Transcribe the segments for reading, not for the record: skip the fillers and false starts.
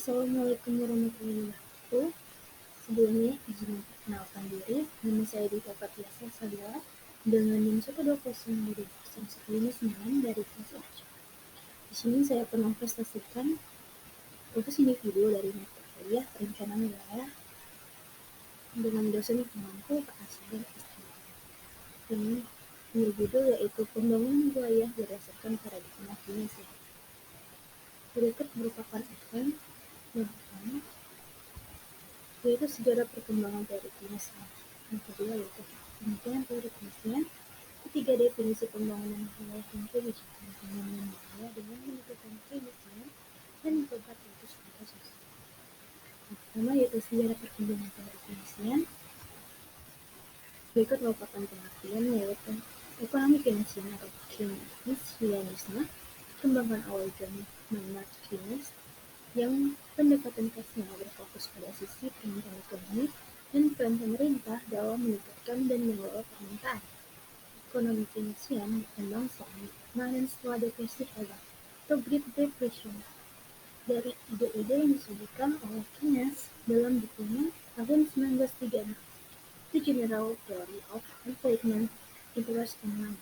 Assalamualaikum warahmatullahi wabarakatuh. Sebelumnya izin memperkenalkan diri, nama saya Dita Fathiyasa Sabila dengan NIM 120.119 dari kelas A. Di sini saya akan mempresentasikan tugas individu dari mata kuliah perencanaan wilayah dengan dosen yang mampu Pak Asri Istimewa. Ini berjudul yaitu pembangunan wilayah berdasarkan paradigma Keynesian. Berikut merupakan outline yang pertama, yaitu sejarah perkembangan teori Keynesian. Yang kedua yaitu penelitian teori Keynesian. Ketiga, definisi pembangunan wilayah dan kebijakan pembangunan wilayah dengan menegakkan Keynesian. Dan yang keempat yaitu strata sosial. Yang pertama yaitu sejarah perkembangan teori Keynesian. Berikut merupakan pengertian yaitu ekonomi Keynesian atau Keynesianisme, perkembangan awal John Maynard Keynes yang pendekatan khasnya berfokus pada sisi permintaan ekonomi dan peran pemerintah dalam meningkatkan dan mengelola permintaan. Ekonomi Keynesian berkembang dan setelah depresi global atau Great Depression dari ide-ide yang disajikan oleh Keynes dalam bukunya tahun 1936, The General Theory of Employment, Interest and Money.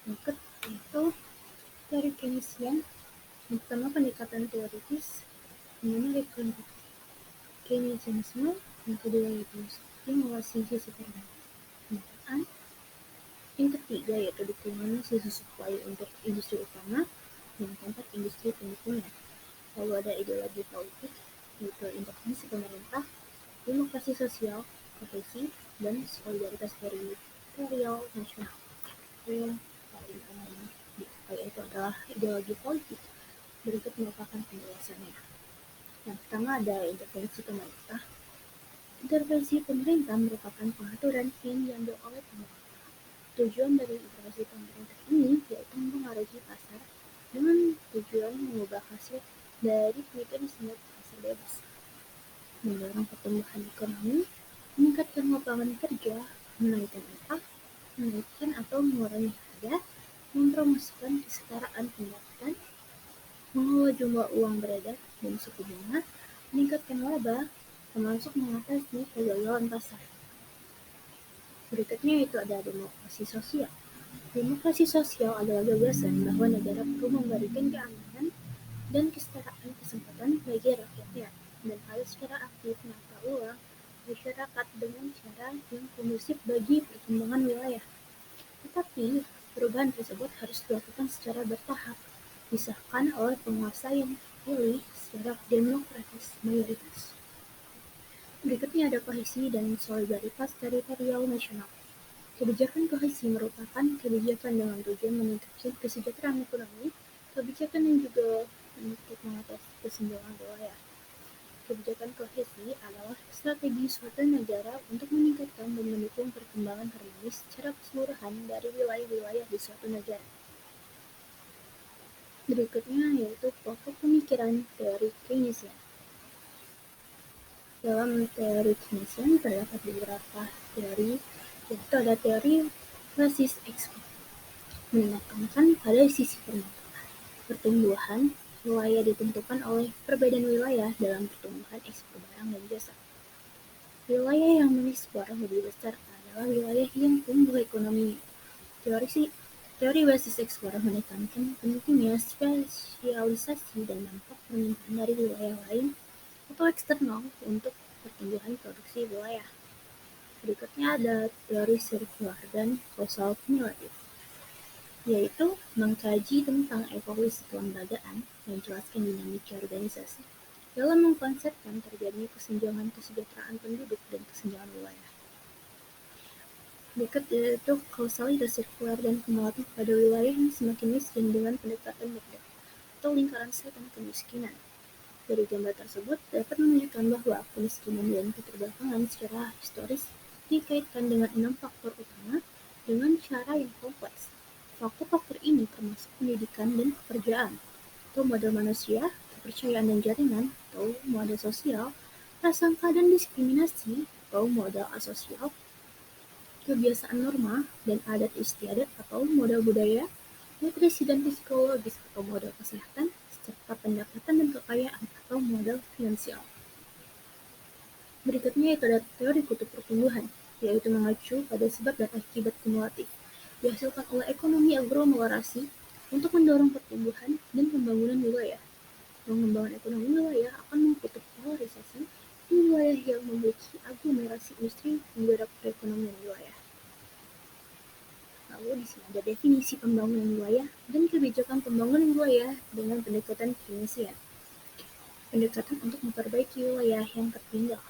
Berikut yaitu teori Keynesian. Yang pertama, pendekatan teoritis mengenai Keynesianisme. Yang kedua yaitu stimulasi sisi permintaan. Yang ketiga yaitu dukungan sisi supply untuk industri utama. Yang keempat, industri pendukungnya. Lalu ada ideologi politik, yaitu intervensi pemerintah, demokrasi sosial, kohesi, dan solidaritas teritorial nasional. Yang paling umum yaitu adalah ideologi politik. Berikut merupakan penjelasannya. Yang pertama ada intervensi pemerintah. Intervensi pemerintah merupakan pengaturan yang diambil oleh pemerintah. Tujuan dari intervensi pemerintah ini yaitu mempengaruhi pasar dengan tujuan mengubah hasil dari mekanisme pasar bebas, mendorong pertumbuhan ekonomi, meningkatkan lapangan kerja, menaikkan upah, menaikkan atau mengurangi harga, mempromosikan kesetaraan pendapatan, mengelola jumlah uang beredar dan suku bunga, meningkatkan laba, termasuk mengatasi kegagalan pasar. Berikutnya itu ada demokrasi sosial. Demokrasi sosial adalah gagasan bahwa negara perlu memberikan keamanan dan kesetaraan kesempatan bagi rakyatnya dan harus secara aktif menata ulang masyarakat dengan cara yang kondusif bagi perkembangan wilayah. Tetapi perubahan tersebut harus dilakukan secara bertahap, disahkan oleh penguasa yang terpilih secara demokratis mayoritas. Berikutnya ada kohesi dan solidaritas teritorial nasional. Kebijakan kohesi merupakan kebijakan dengan tujuan meningkatkan kesejahteraan ekonomi, kebijakan yang juga untuk mengatasi kesenjangan wilayah. Kebijakan kohesi adalah strategi suatu negara untuk meningkatkan dan mendukung perkembangan harmonis secara keseluruhan dari wilayah-wilayah di suatu negara. Berikutnya yaitu pokok pemikiran teori Keynesian. Dalam teori Keynesian terdapat beberapa teori, yaitu ada teori basis ekspor, menekankan pada sisi pertumbuhan wilayah ditentukan oleh perbedaan wilayah dalam pertumbuhan ekspor barang dan jasa. Wilayah yang mengekspor lebih besar adalah wilayah yang tumbuh ekonominya. Teori basis ekspor menekankan pentingnya spesialisasi dan dampak permintaan dari wilayah lain atau eksternal untuk pertumbuhan produksi wilayah. Berikutnya ada teori sirkular dan kausal kumulatif, yaitu mengkaji tentang evolusi kelembagaan, menjelaskan dinamika organisasi dalam mengkonsepkan terjadinya kesenjangan kesejahteraan penduduk dan kesenjangan wilayah. Berikut yaitu kausalitas sirkular dan kumulatif pada wilayah yang semakin miskin dengan pendekatan Murdoch atau lingkaran setan kemiskinan. Dari gambar tersebut dapat menunjukkan bahwa kemiskinan dan keterbelakangan secara historis dikaitkan dengan 6 faktor utama dengan cara yang kompleks. Faktor-faktor ini termasuk pendidikan dan pekerjaan, atau modal manusia, kepercayaan dan jaringan, atau modal sosial, prasangka dan diskriminasi, atau modal asosial, kebiasaan norma dan adat istiadat atau modal budaya, nutrisi dan psikologis atau modal kesehatan, serta jangka pendapatan dan kekayaan atau modal finansial. Berikutnya itu ada teori kutub pertumbuhan, yaitu mengacu pada sebab dan akibat kumulatif dihasilkan oleh ekonomi aglomerasi untuk mendorong pertumbuhan dan pembangunan wilayah. Pengembangan ekonomi wilayah akan membentuk polarisasi di wilayah yang memiliki aglomerasi industri menggerak perekonomian wilayah. Lalu di sini ada definisi pembangunan wilayah dan kebijakan pembangunan wilayah dengan pendekatan keynesian. Pendekatan untuk memperbaiki wilayah yang tertinggal.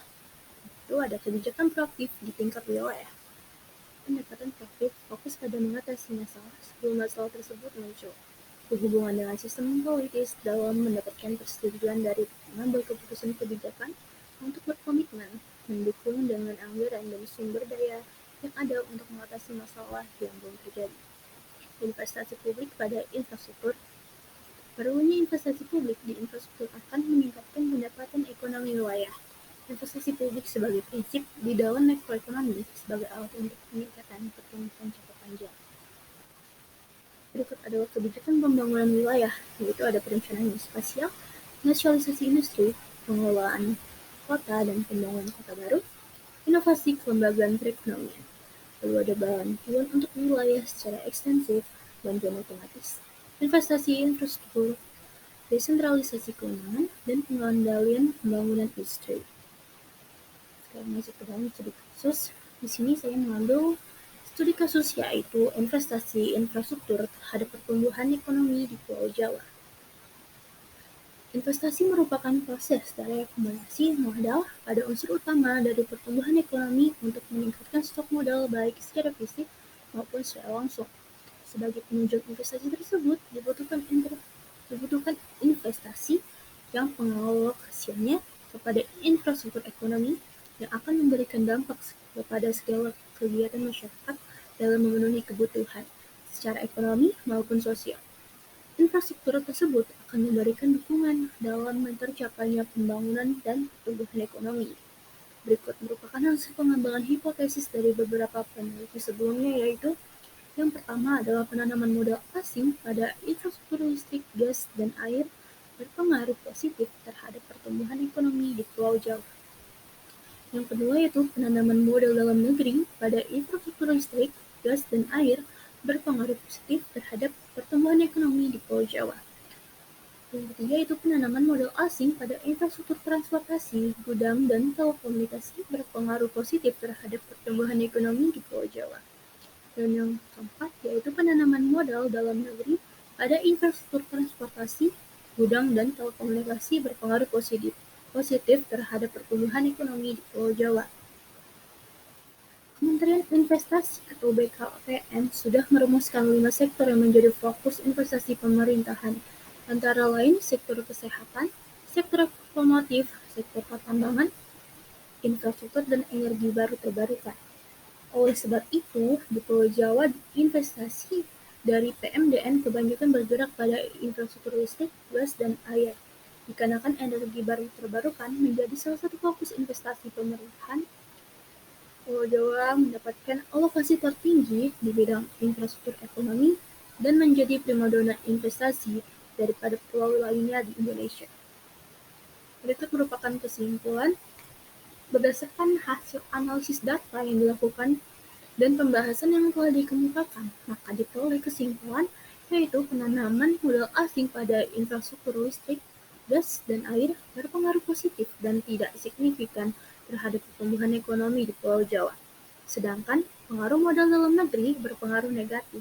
Itu ada kebijakan proaktif di tingkat wilayah. Pendekatan proaktif fokus pada mengatasi masalah sebelum masalah tersebut muncul. Berhubungan dengan sistem politis dalam mendapatkan persetujuan dari pengambil keputusan kebijakan untuk berkomitmen mendukung dengan anggaran dan sumber daya yang ada untuk mengatasi masalah yang belum terjadi. Investasi publik pada infrastruktur. Perlunya investasi publik di infrastruktur akan meningkatkan pendapatan ekonomi wilayah. Investasi publik sebagai prinsip di dalam makroekonomi sebagai alat untuk peningkatan pertumbuhan jangka panjang. Berikut adalah kebijakan pembangunan wilayah, yaitu ada perencanaan spasial, nasionalisasi industri, pengelolaan kota dan pembangunan kota baru, inovasi kelembagaan perekonomian. Lalu ada bantuan untuk wilayah secara ekstensif, bantuan otomatis, investasi infrastruktur, desentralisasi kewenangan, dan pengendalian pembangunan industri. Sekarang masuk ke dalam studi kasus. Di sini saya mengambil studi kasus yaitu investasi infrastruktur terhadap pertumbuhan ekonomi di Pulau Jawa. Investasi merupakan proses dari akumulasi modal pada unsur utama dari pertumbuhan ekonomi untuk meningkatkan stok modal baik secara fisik maupun secara langsung. Sebagai penunjuk investasi tersebut dibutuhkan investasi yang pengalokasiannya kepada infrastruktur ekonomi yang akan memberikan dampak kepada segala kegiatan masyarakat dalam memenuhi kebutuhan secara ekonomi maupun sosial. Infrastruktur tersebut akan memberikan dukungan dalam tercapainya pembangunan dan pertumbuhan ekonomi. Berikut merupakan hasil pengembangan hipotesis dari beberapa peneliti sebelumnya, yaitu yang pertama adalah penanaman modal asing pada infrastruktur listrik, gas, dan air berpengaruh positif terhadap pertumbuhan ekonomi di Pulau Jawa. Yang kedua yaitu penanaman modal dalam negeri pada infrastruktur listrik, gas, dan air berpengaruh positif terhadap pertumbuhan ekonomi di Pulau Jawa. Yang ketiga yaitu penanaman modal asing pada infrastruktur transportasi, gudang, dan telekomunikasi berpengaruh positif terhadap pertumbuhan ekonomi di Pulau Jawa. Dan yang keempat yaitu penanaman modal dalam negeri pada infrastruktur transportasi, gudang, dan telekomunikasi berpengaruh positif terhadap pertumbuhan ekonomi di Pulau Jawa. Kementerian Investasi atau BKPM sudah merumuskan 5 sektor yang menjadi fokus investasi pemerintahan, antara lain sektor kesehatan, sektor otomotif, sektor pertambangan, infrastruktur, dan energi baru terbarukan. Oleh sebab itu, di Pulau Jawa investasi dari PMDN kebanyakan bergerak pada infrastruktur listrik, gas, dan air. Dikarenakan energi baru terbarukan menjadi salah satu fokus investasi pemerintahan, Pulau Jawa mendapatkan alokasi tertinggi di bidang infrastruktur ekonomi dan menjadi primadona investasi daripada pulau lainnya di Indonesia. Berikut merupakan kesimpulan berdasarkan hasil analisis data yang dilakukan dan pembahasan yang telah dikemukakan, maka diperoleh kesimpulan yaitu penanaman modal asing pada infrastruktur listrik, gas, dan air berpengaruh positif dan tidak signifikan terhadap pertumbuhan ekonomi di Pulau Jawa. Sedangkan pengaruh modal dalam negeri berpengaruh negatif.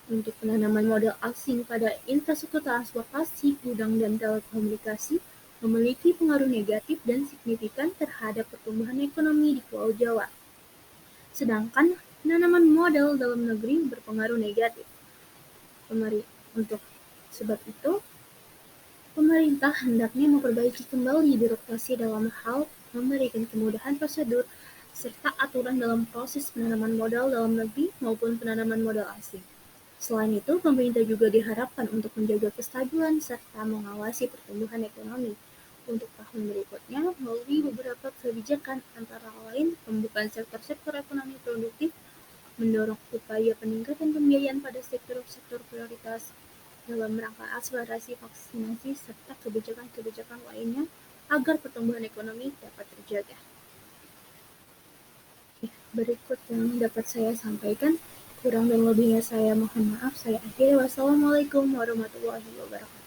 Untuk penanaman modal asing pada infrastruktur transportasi, gudang, dan telekomunikasi memiliki pengaruh negatif dan signifikan terhadap pertumbuhan ekonomi di Pulau Jawa. Sedangkan penanaman modal dalam negeri berpengaruh negatif. Untuk sebab itu, pemerintah hendaknya memperbaiki kembali birokrasi dalam hal memberikan kemudahan prosedur serta aturan dalam proses penanaman modal dalam negeri maupun penanaman modal asing. Selain itu, pemerintah juga diharapkan untuk menjaga kestabilan serta mengawasi pertumbuhan ekonomi untuk tahun berikutnya melalui beberapa kebijakan, antara lain pembukaan sektor-sektor ekonomi produktif, mendorong upaya peningkatan pembiayaan pada sektor-sektor prioritas, dalam rangka akselerasi vaksinasi serta kebijakan-kebijakan lainnya agar pertumbuhan ekonomi dapat terjaga. Berikut yang dapat saya sampaikan. Kurang dan lebihnya saya mohon maaf. Saya akhiri. Wassalamualaikum warahmatullahi wabarakatuh.